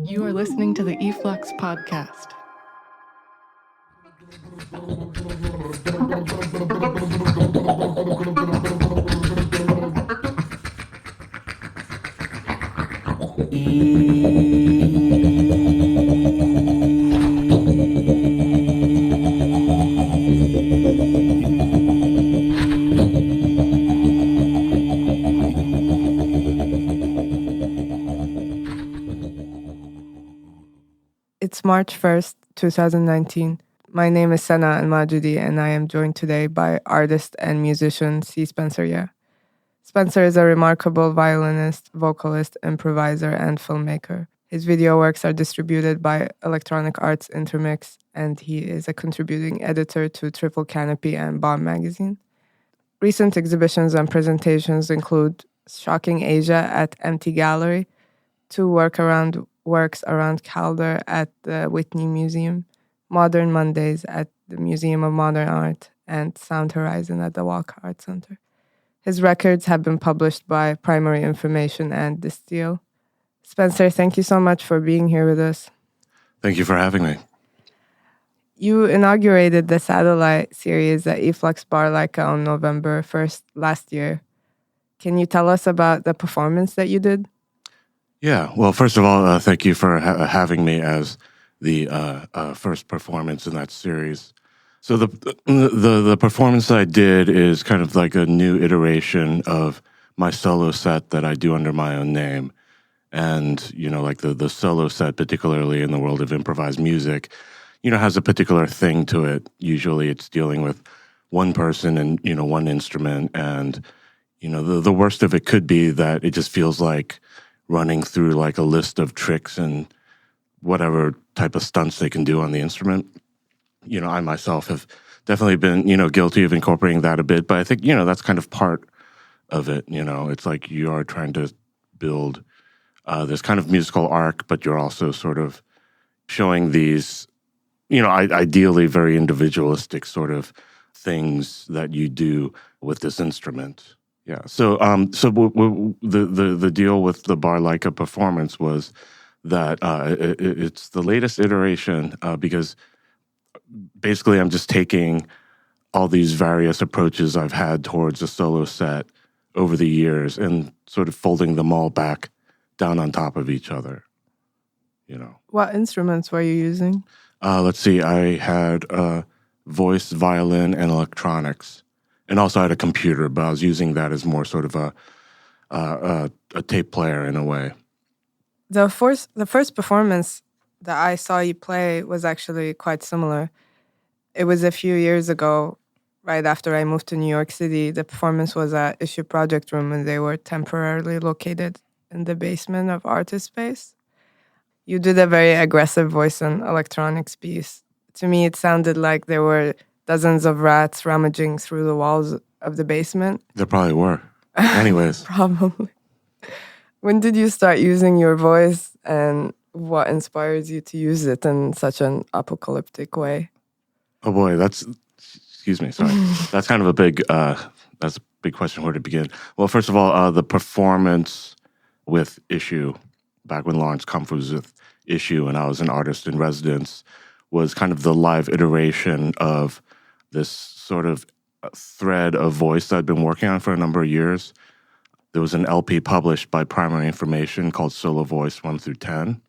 You are listening to the e-flux podcast. It's March 1st, 2019. My name is Sanna Almajedi, and I am joined today by artist and musician C. Spencer Ye. Spencer is a remarkable violinist, vocalist, improviser, and filmmaker. His video works are distributed by Electronic Arts Intermix, and he is a contributing editor to Triple Canopy and Bomb magazine. Recent exhibitions and presentations include Shocking Asia at Empty Gallery, 2 Workaround Works Around Calder at the Whitney Museum, Modern Mondays at the Museum of Modern Art, and Sound Horizon at the Walker Art Center. His records have been published by Primary Information and Distill. Spencer, thank you so much for being here with us. Thank you for having me. You inaugurated the satellite series at e-flux Bar Laika on November 1st last year. Can you tell us about the performance that you did? Yeah, well, first of all, thank you for having me as the first performance in that series. So the performance I did is kind of like a new iteration of my solo set that I do under my own name. And, you know, like the solo set, particularly in the world of improvised music, you know, has a particular thing to it. Usually it's dealing with one person and, you know, one instrument. And, you know, the worst of it could be that it just feels like running through like a list of tricks and whatever type of stunts they can do on the instrument. You know, I myself have definitely been, you know, guilty of incorporating that a bit, but I think, you know, that's kind of part of it. You know, it's like you are trying to build this kind of musical arc, but you're also sort of showing these, you know, ideally very individualistic sort of things that you do with this instrument. Yeah. So, the deal with the Bar Laika performance was that it's the latest iteration because basically I'm just taking all these various approaches I've had towards a solo set over the years and sort of folding them all back down on top of each other. You know. What instruments were you using? Let's see. I had voice, violin, and electronics. And also I had a computer, but I was using that as more sort of a tape player in a way. The first performance that I saw you play was actually quite similar. It was a few years ago, right after I moved to New York City. The performance was at Issue Project Room, and they were temporarily located in the basement of Artist Space. You did a very aggressive voice and electronics piece. To me, it sounded like there were dozens of rats rummaging through the walls of the basement. There probably were. Anyways. Probably. When did you start using your voice, and what inspires you to use it in such an apocalyptic way? Oh boy, excuse me, sorry. That's kind of a big question where to begin. Well, first of all, the performance with Issue, back when Lawrence Kumpf was with Issue and I was an artist in residence, was kind of the live iteration of this sort of thread of voice that I'd been working on for a number of years. There was an LP published by Primary Information called Solo Voice 1 through 10.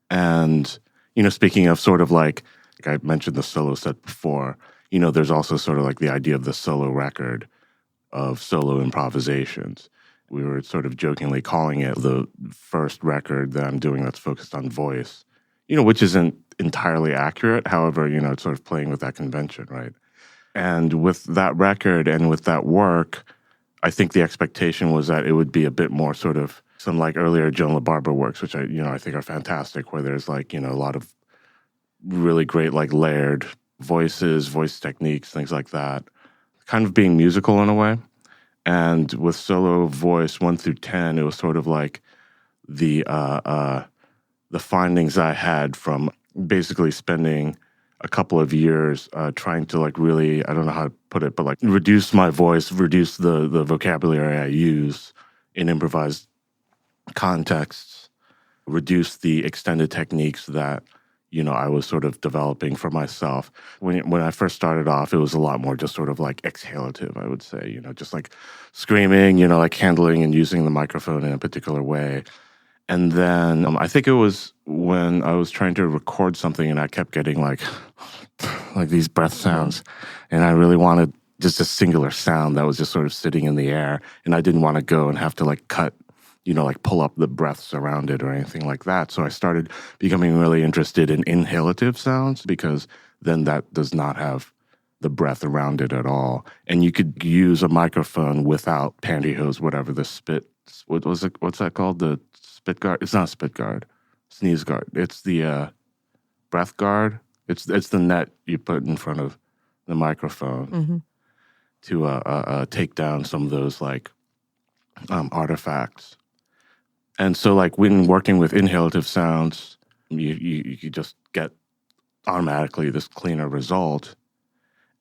And, you know, speaking of sort of like I mentioned the solo set before, you know, there's also sort of like the idea of the solo record of solo improvisations. We were sort of jokingly calling it the first record that I'm doing that's focused on voice, you know, which isn't entirely accurate. However, you know, it's sort of playing with that convention, right? And with that record and with that work, I think the expectation was that it would be a bit more sort of some like earlier Joan LaBarbera works, which I think are fantastic, where there's like, you know, a lot of really great like layered voices, voice techniques, things like that, kind of being musical in a way. And with Solo Voice 1 through 10, it was sort of like the findings I had from basically spending a couple of years trying to like really, I don't know how to put it, but like reduce my voice, reduce the vocabulary I use in improvised contexts reduce the extended techniques that, I was sort of developing for myself. When I first started off, it was a lot more just sort of like exhalative, I would say, just like screaming, like handling and using the microphone in a particular way. And then I think it was when I was trying to record something and I kept getting like these breath sounds. And I really wanted just a singular sound that was just sort of sitting in the air. And I didn't want to go and have to like cut, like pull up the breaths around it or anything like that. So I started becoming really interested in inhalative sounds because then that does not have the breath around it at all. And you could use a microphone without pantyhose, whatever the spit, what's that called? The spit guard? It's not a spit guard. Sneeze guard. It's the breath guard. It's the net you put in front of the microphone to take down some of those like artifacts. And so like when working with inhalative sounds, you just get automatically this cleaner result.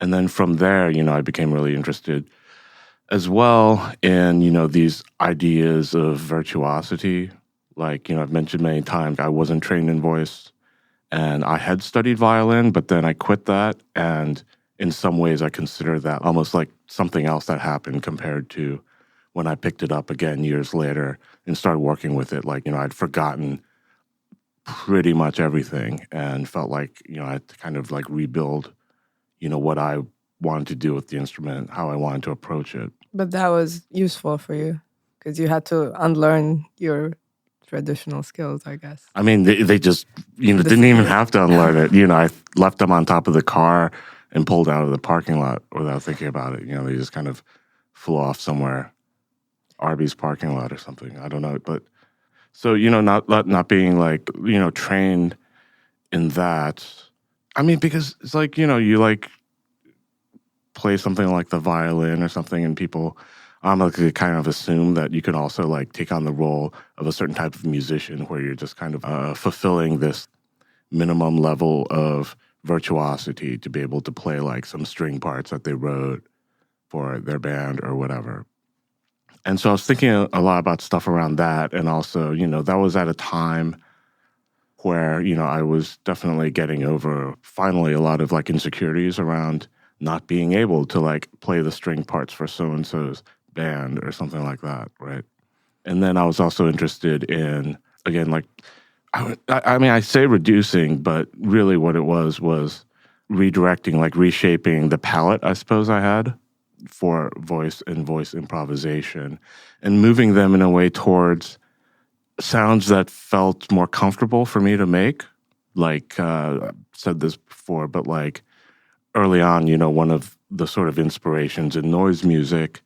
And then from there, I became really interested as well in, these ideas of virtuosity. Like, I've mentioned many times, I wasn't trained in voice and I had studied violin, but then I quit that. And in some ways, I consider that almost like something else that happened compared to when I picked it up again years later and started working with it. Like, I'd forgotten pretty much everything and felt like, I had to kind of like rebuild, what I wanted to do with the instrument, how I wanted to approach it. But that was useful for you because you had to unlearn your traditional skills, I guess. I mean, they just, didn't even have to unlearn it. I left them on top of the car and pulled out of the parking lot without thinking about it. They just kind of flew off somewhere, Arby's parking lot or something. I don't know. But so, not being like, trained in that. I mean, because it's like, you like play something like the violin or something and people kind of assume that you can also like take on the role of a certain type of musician where you're just kind of fulfilling this minimum level of virtuosity to be able to play like some string parts that they wrote for their band or whatever. And so I was thinking a lot about stuff around that. And also, that was at a time where, I was definitely getting over finally a lot of like insecurities around not being able to like play the string parts for so-and-so's band or something like that, right? And then I was also interested in, again, like, I mean, I say reducing, but really what it was redirecting, like reshaping the palette, I suppose I had for voice and voice improvisation and moving them in a way towards sounds that felt more comfortable for me to make. Like, I've said this before, but like early on, one of the sort of inspirations in noise music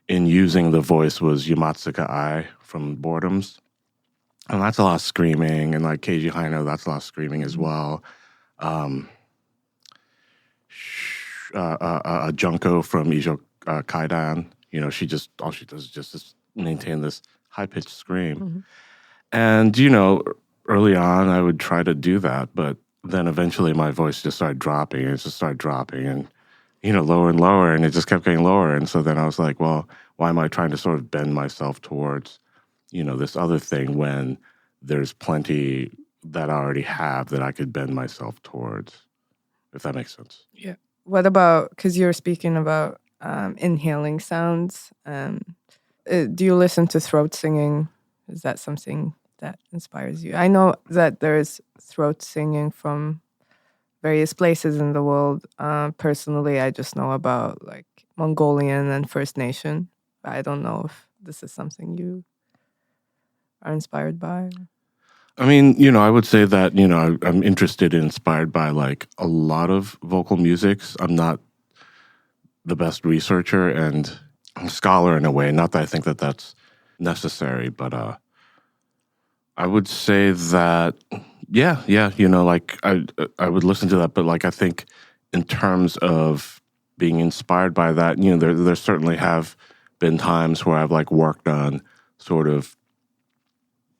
in using the voice was Yamatsuka Ai from Boredoms. And that's a lot of screaming. And like Keiji Haino, that's a lot of screaming as well. Junko from Ijo Kaidan, all she does is just maintain this high-pitched scream. And, early on, I would try to do that, but then eventually my voice just started dropping, and it just started dropping, and, lower and lower, and it just kept getting lower. And so then I was like, well, why am I trying to sort of bend myself towards, this other thing when there's plenty that I already have that I could bend myself towards, if that makes sense. Yeah. What about, because you're speaking about inhaling sounds, do you listen to throat singing? Is that something that inspires you? I know that there's throat singing from various places in the world. Personally, I just know about like Mongolian and First Nation. I don't know if this is something you are inspired by. I mean, I would say that, I'm interested and inspired by like a lot of vocal musics. I'm not the best researcher and scholar in a way. Not that I think that that's necessary, but I would say that, yeah, like I would listen to that, but like I think in terms of being inspired by that, there certainly have been times where I've like worked on sort of,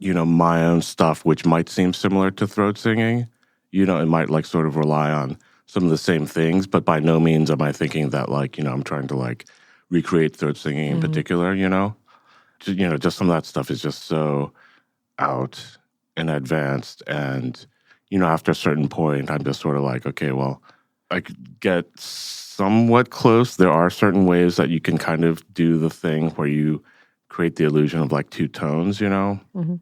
my own stuff, which might seem similar to throat singing. It might like sort of rely on some of the same things, but by no means am I thinking that like, I'm trying to like recreate throat singing in particular, just some of that stuff is just so out and advanced. And, after a certain point, I'm just sort of like, okay, well, I could get somewhat close. There are certain ways that you can kind of do the thing where you create the illusion of like two tones, Mm-hmm.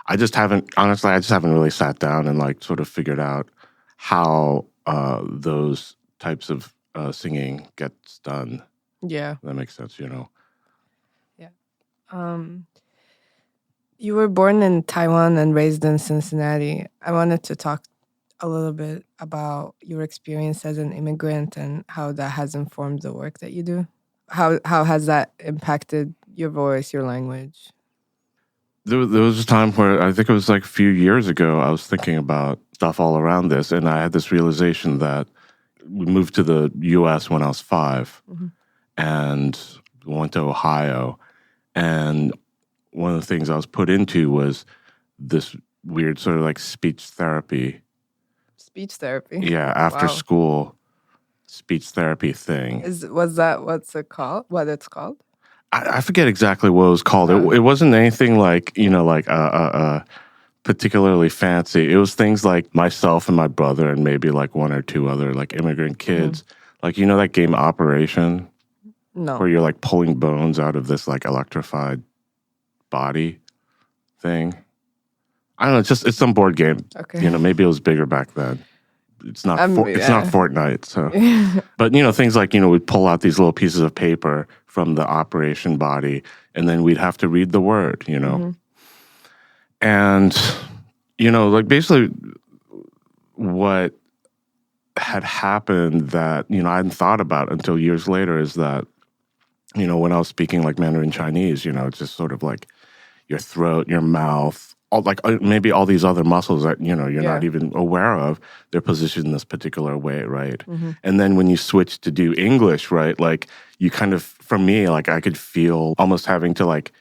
I just haven't really sat down and like sort of figured out how those types of singing gets done. Yeah. That makes sense, Yeah. You were born in Taiwan and raised in Cincinnati. I wanted to talk a little bit about your experience as an immigrant and how that has informed the work that you do. How has that impacted your voice, your language? There was a time where I think it was like a few years ago, I was thinking about stuff all around this, and I had this realization that we moved to the U.S. when I was 5, Mm-hmm. and went to Ohio, and one of the things I was put into was this weird sort of like speech therapy. Speech therapy? Yeah, after Wow. school speech therapy thing. Was that what's it called? What it's called? I forget exactly what it was called. It wasn't anything like, particularly fancy. It was things like myself and my brother and maybe like one or two other like immigrant kids. Mm-hmm. Like, that game Operation? No. Where you're like pulling bones out of this like electrified body thing. I don't know. It's some board game. Okay. Maybe it was bigger back then. It's not. It's not Fortnite. So, but things like we'd pull out these little pieces of paper from the operation body, and then we'd have to read the word. Mm-hmm. And like basically what had happened that I hadn't thought about until years later is that when I was speaking like Mandarin Chinese, it's just sort of like your throat, your mouth. Maybe all these other muscles that you're not even aware of, they're positioned this particular way, right? Mm-hmm. And then when you switch to do English, right, like you kind of, for me, like I could feel almost having to like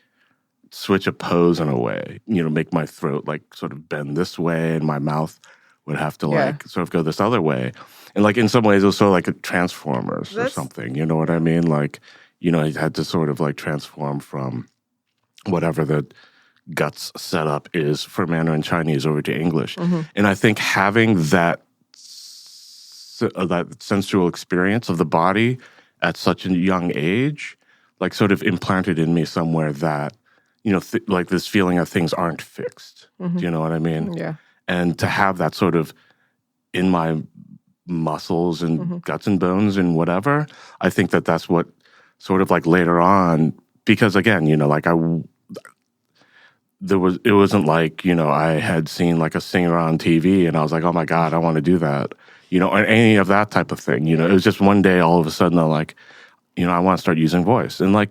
switch a pose in a way, make my throat like sort of bend this way, and my mouth would have to like sort of go this other way. And like in some ways, it was sort of like a Transformers or something. You know what I mean? Like it had to sort of like transform from whatever the guts setup is for Mandarin Chinese over to English. Mm-hmm. And I think having that sensual experience of the body at such a young age, like sort of implanted in me somewhere that, like this feeling of things aren't fixed. Mm-hmm. Do you know what I mean? Yeah. And to have that sort of in my muscles and guts and bones and whatever, I think that that's what sort of like later on, because again, like it wasn't like, I had seen like a singer on TV and I was like, oh my God, I want to do that, or any of that type of thing. It was just one day all of a sudden I'm like, I want to start using voice. And like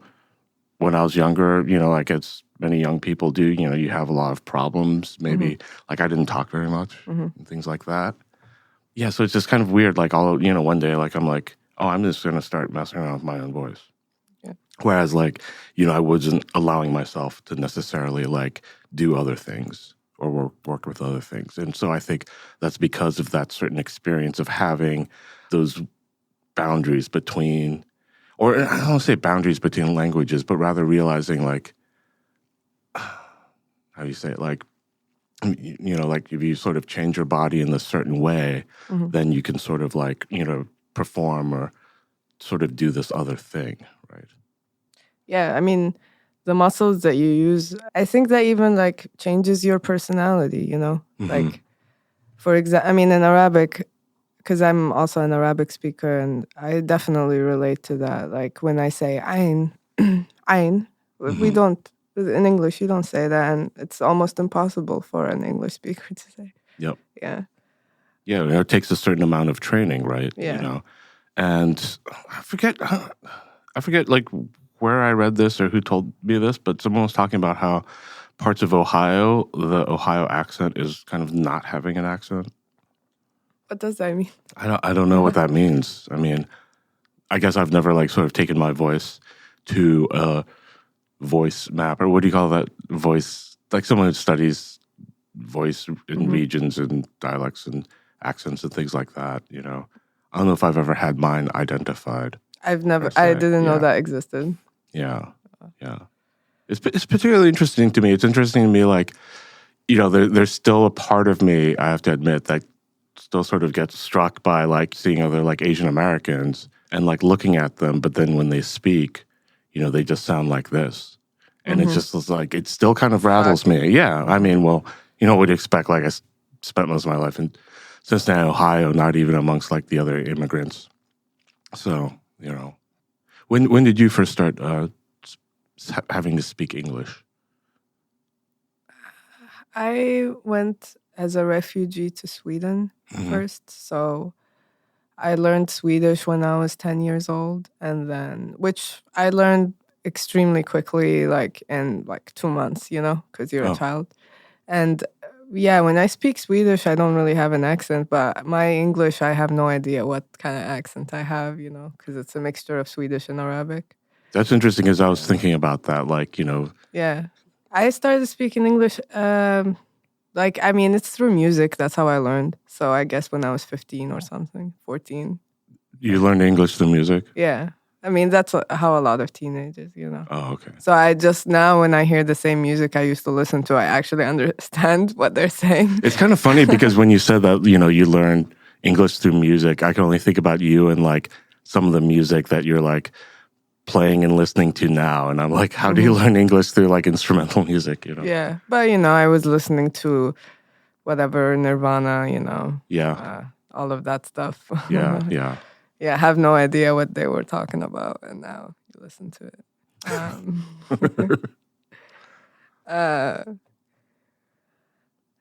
when I was younger, like as many young people do, you have a lot of problems. Maybe like I didn't talk very much and things like that. Yeah, so it's just kind of weird. Like one day, like I'm like, oh, I'm just going to start messing around with my own voice. Whereas, like, I wasn't allowing myself to necessarily, like, do other things or work with other things. And so I think that's because of that certain experience of having those boundaries between, or I don't want to say boundaries between languages, but rather realizing, like, how do you say it? Like, like if you sort of change your body in a certain way, then you can sort of, like, perform or sort of do this other thing, right? Yeah, I mean, the muscles that you use, I think that even like changes your personality, Like, for example, I mean, in Arabic, because I'm also an Arabic speaker, and I definitely relate to that. Like when I say ayn, ayn, we don't, in English, you don't say that, and it's almost impossible for an English speaker to say. Yep. Yeah. Yeah, it takes a certain amount of training, right? Yeah. And I forget like where I read this or who told me this, but someone was talking about how parts of Ohio, the Ohio accent is kind of not having an accent. What does that mean? I don't know what that means. I mean, I guess I've never like sort of taken my voice to a voice map, or what do you call that? Voice, like someone who studies voice in regions and dialects and accents and things like that, I don't know if I've ever had mine identified. I didn't know that existed. Yeah. It's particularly interesting to me. It's interesting to me, like, there's still a part of me, I have to admit, that still sort of gets struck by like seeing other like Asian Americans and like looking at them, but then when they speak, they just sound like this. And it just was like, it still kind of rattles me. Yeah. I mean, well, what do you expect? Like I spent most of my life in Cincinnati, Ohio, not even amongst like the other immigrants. So, when did you first start having to speak English? I went as a refugee to Sweden first. So I learned Swedish when I was 10 years old, and then, which I learned extremely quickly, like in like 2 months, because you're a child. And yeah, when I speak Swedish, I don't really have an accent, but my English, I have no idea what kind of accent I have, because it's a mixture of Swedish and Arabic. That's interesting, as I was thinking about that, like, Yeah. I started speaking English, it's through music. That's how I learned. So I guess when I was 15 or something, 14. You learned English through music? Yeah. That's how a lot of teenagers, Oh, okay. So I just now, when I hear the same music I used to listen to, I actually understand what they're saying. It's kind of funny because when you said that, you learned English through music, I can only think about you and like some of the music that you're like playing and listening to now. And I'm like, how do you learn English through like instrumental music, Yeah. But, I was listening to whatever, Nirvana, Yeah. All of that stuff. Yeah, yeah. Yeah, I have no idea what they were talking about, and now you listen to it.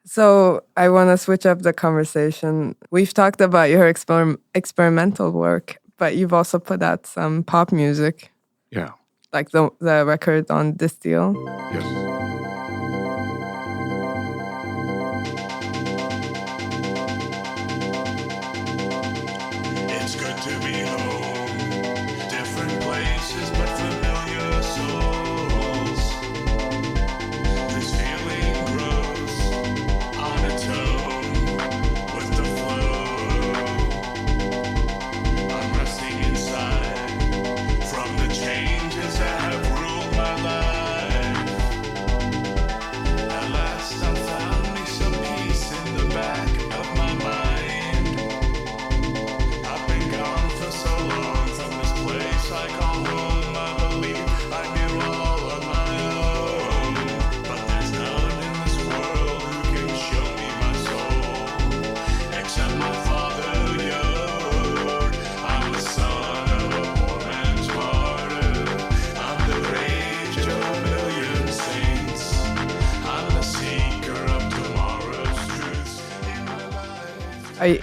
So I want to switch up the conversation. We've talked about your experimental work, but you've also put out some pop music. Yeah. Like the record on Distill. Yes.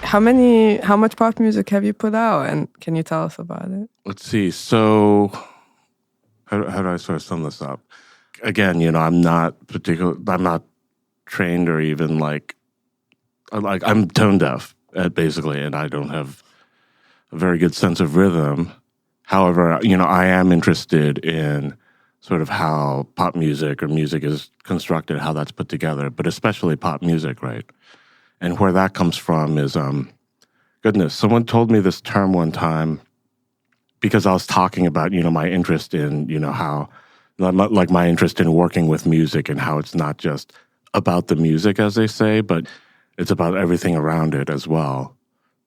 How much pop music have you put out, and can you tell us about it? Let's see. So, how do I sort of sum this up? Again, I'm not trained or even like I'm tone deaf, basically, and I don't have a very good sense of rhythm. However, I am interested in sort of how pop music or music is constructed, how that's put together, but especially pop music, right? And where that comes from is, goodness, someone told me this term one time because I was talking about, my interest in, how, like my interest in working with music and how it's not just about the music, as they say, but it's about everything around it as well,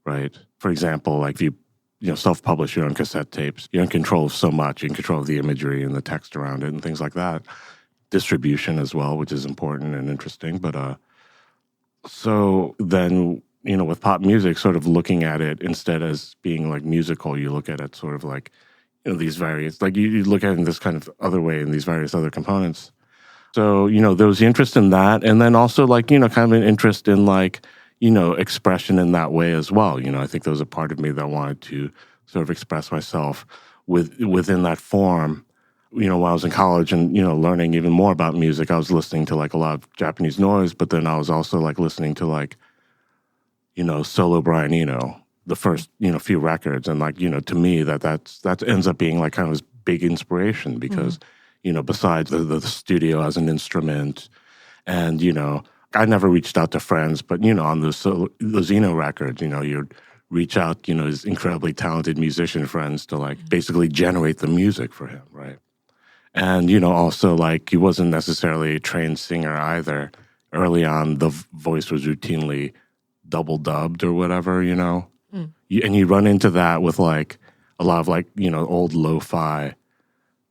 right? For example, like if you self-publish your own cassette tapes, you're in control of so much. You're in control of the imagery and the text around it and things like that. Distribution as well, which is important and interesting, but so then, with pop music, sort of looking at it instead as being like musical, you look at it sort of like, these various, like you look at it in this kind of other way in these various other components. So, there was the interest in that. And then also like, kind of an interest in like, expression in that way as well. I think there was a part of me that wanted to sort of express myself within that form. While I was in college and, learning even more about music, I was listening to like a lot of Japanese noise, but then I was also like listening to like, solo Brian Eno, the first, few records. And like, to me that ends up being like kind of this big inspiration because, besides the studio as an instrument and, I never reached out to friends, but, on those Eno records, you'd reach out, his incredibly talented musician friends to like basically generate the music for him, right? And, also, like, he wasn't necessarily a trained singer either. early on, the voice was routinely double dubbed or whatever, you know? And you run into that with like a lot of like, you know, old lo-fi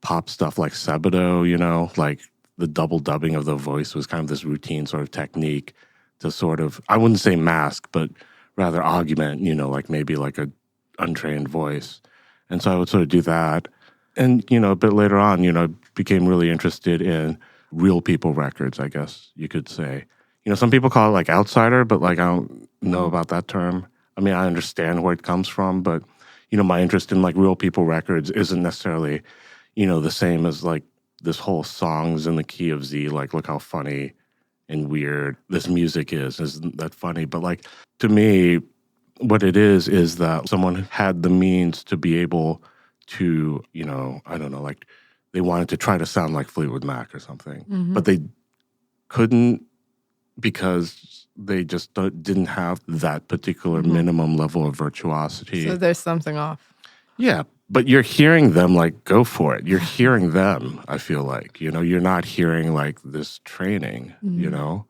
pop stuff like Sebado, you know? Like the double dubbing of the voice was kind of this routine sort of technique to sort of, I wouldn't say mask, but rather augment, you know, like maybe like a untrained voice. And so I would sort of do that. And, you know, a bit later on, you know, became really interested in real people records, I guess you could say. You know, some people call it like outsider, but like I don't know about that term. I mean, I understand where it comes from, but, you know, my interest in like real people records isn't necessarily, you know, the same as like this whole songs in the key of Z, like look how funny and weird this music is. Isn't that funny? But like to me, what it is that someone had the means to be able to, you know, I don't know, like they wanted to try to sound like Fleetwood Mac or something, but they couldn't because they just didn't have that particular minimum level of virtuosity. So there's something off. Yeah, but you're hearing them like go for it. You're hearing them, I feel like, you know, you're not hearing like this training, you know?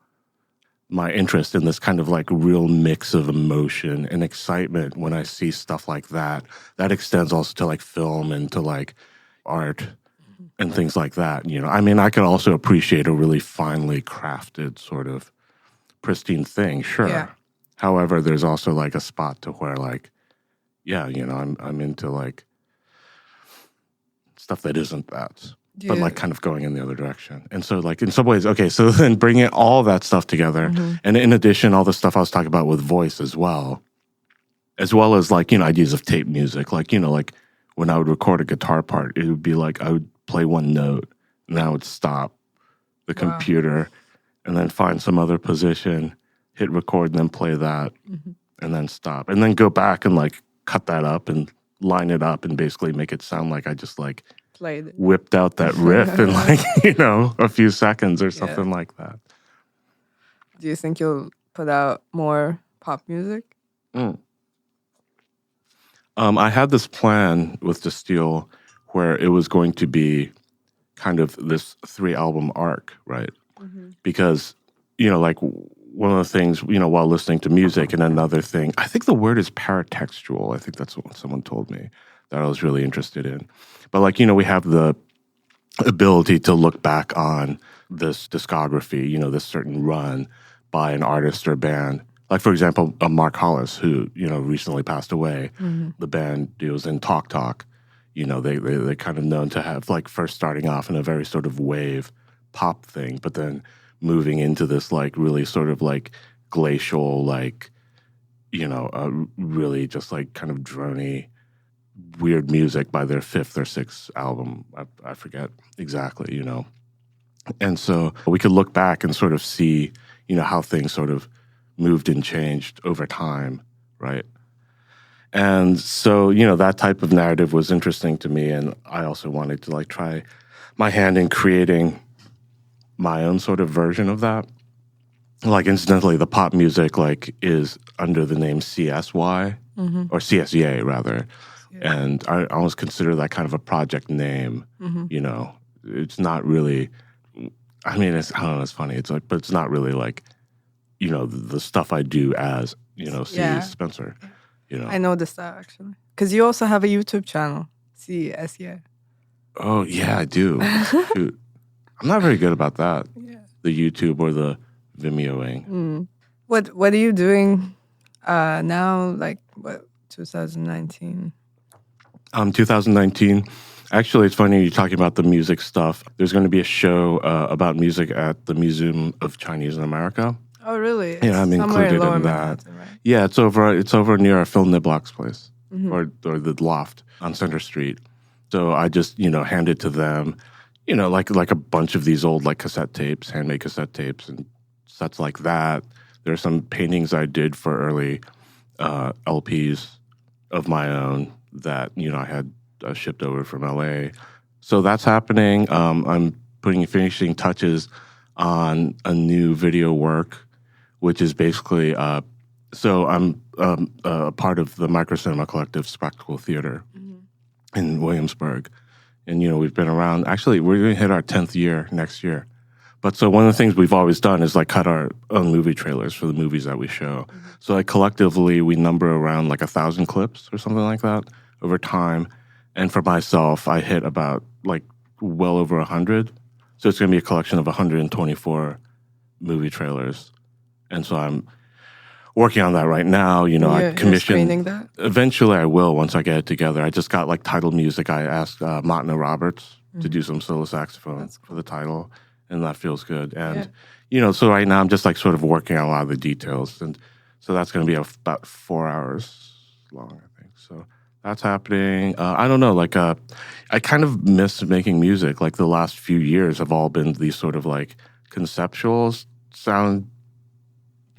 My interest in this kind of like real mix of emotion and excitement when I see stuff like that, that extends also to like film and to like art and things like that, you know? I mean, I could also appreciate a really finely crafted sort of pristine thing, sure. Yeah. However, there's also like a spot to where like, yeah, you know, I'm into like stuff that isn't that, but like kind of going in the other direction. And so like in some ways, okay, so then bringing all that stuff together, and in addition, all the stuff I was talking about with voice as well as like, you know, ideas of tape music, like, you know, like when I would record a guitar part, it would be like I would play one note and I would stop the computer and then find some other position, hit record, and then play that, and then stop. And then go back and, like, cut that up and line it up and basically make it sound like I just, like, whipped out that riff in, like, you know, a few seconds or something like that. Do you think you'll put out more pop music? I had this plan with Distill where it was going to be kind of this 3-album arc, right? Because, you know, like one of the things, you know, while listening to music, and another thing, I think the word is paratextual. I think that's what someone told me that I was really interested in. But like, you know, we have the ability to look back on this discography, you know, this certain run by an artist or band. Like, for example, Mark Hollis, who, you know, recently passed away. The band was in Talk Talk. You know, they're kind of known to have, like, first starting off in a very sort of wave pop thing, but then moving into this, like, really sort of, like, glacial, like, you know, really just, like, kind of drony, weird music by their 5th or 6th album. I forget exactly, you know. And so we could look back and sort of see, you know, how things sort of moved and changed over time, right? And so, you know, that type of narrative was interesting to me, and I also wanted to, like, try my hand in creating my own sort of version of that. Like, incidentally, the pop music, like, is under the name CSY, or CSYA, rather. And I almost consider that kind of a project name, you know. It's not really, I mean, I don't know, it's funny. It's like, but it's not really like, you know, the stuff I do as, you know, C. Spencer. You know. I noticed that, actually. Because you also have a YouTube channel, CSYA. Oh, yeah, I do. Shoot. I'm not very good about that. The YouTube or the Vimeoing. What are you doing now, like, what, 2019? 2019. Actually, it's funny you're talking about the music stuff. There's going to be a show about music at the Museum of Chinese in America. Oh, really? Yeah, I'm included in that. Right? Yeah, it's over near Phil Niblock's place, or the Loft on Center Street. So I just, you know, hand it to them, you know, like a bunch of these old, like, cassette tapes, handmade cassette tapes and sets like that. There are some paintings I did for early LPs of my own that, you know, I had shipped over from LA. So that's happening. I'm finishing touches on a new video work, which is basically, so I'm a part of the Microcinema Collective Spectacle Theater in Williamsburg. And, you know, we've been around, actually, we're going to hit our 10th year next year. But so one of the things we've always done is like cut our own movie trailers for the movies that we show. So like collectively we number around like 1,000 clips or something like that over time. And for myself, I hit about like well over 100. So it's going to be a collection of 124 movie trailers. And so I'm working on that right now. You know, I commissioned. Screening that? Eventually I will once I get it together. I just got like title music. I asked Matna Roberts to do some solo saxophone for the title. And that feels good. And, you know, so right now I'm just like sort of working on a lot of the details. And so that's going to be about 4 hours long, I think. So that's happening. I don't know, like I kind of miss making music. Like the last few years have all been these sort of like conceptual sound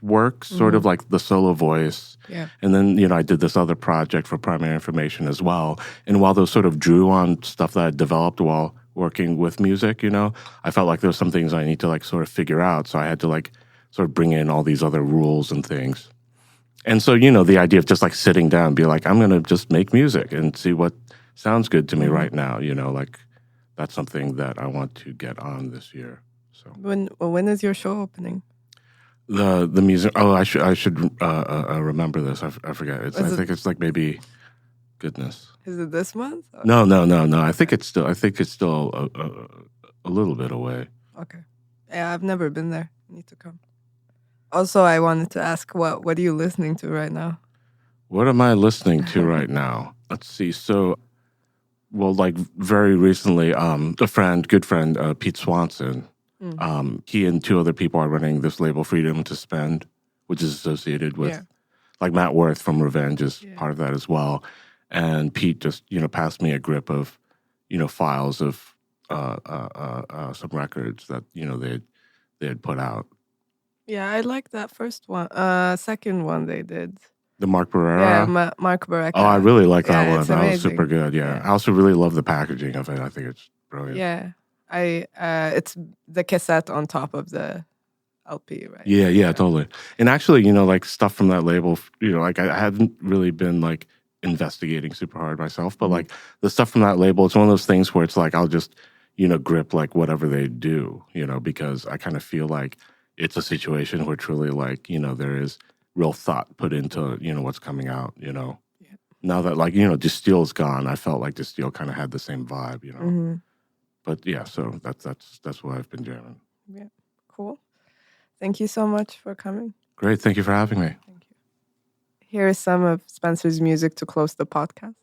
work, sort of like the solo voice. Yeah. And then, you know, I did this other project for Primary Information as well. And while those sort of drew on stuff that I developed while working with music, you know, I felt like there was some things I need to like sort of figure out. So I had to like sort of bring in all these other rules and things. And so, you know, the idea of just like sitting down and be like, I'm going to just make music and see what sounds good to me right now, you know, like that's something that I want to get on this year. So when is your show opening? The music. Oh, I should remember this. I forget. I think it's like maybe. Goodness. Is it this month? Or? No. I think it's still a little bit away. Okay. Yeah, I've never been there. I need to come. Also, I wanted to ask, what are you listening to right now? What am I listening to right now? Let's see. So, well, like very recently, good friend, Pete Swanson. He and two other people are running this label, Freedom to Spend, which is associated with, like Matt Worth from Revenge is part of that as well. And Pete just, you know, passed me a grip of, you know, files of some records that, you know, they had put out. Yeah, I like that first one. Second one they did. The Mark Barrera? Yeah, Mark Barrera. Oh, I really like that one. That amazing. was super good, yeah. I also really love the packaging of it. I think it's brilliant. Yeah. It's the cassette on top of the LP, right? Yeah, totally. And actually, you know, like stuff from that label, you know, like I hadn't really been like investigating super hard myself, but like the stuff from that label, it's one of those things where it's like I'll just, you know, grip like whatever they do, you know, because I kind of feel like it's a situation where truly like, you know, there is real thought put into, you know, what's coming out, you know. Yeah. Now that like, you know, Distile's gone, I felt like Distille kind of had the same vibe, you know. But yeah, so that's what I've been jamming. Yeah, cool. Thank you so much for coming. Great, thank you for having me. Thank you. Here is some of Spencer's music to close the podcast.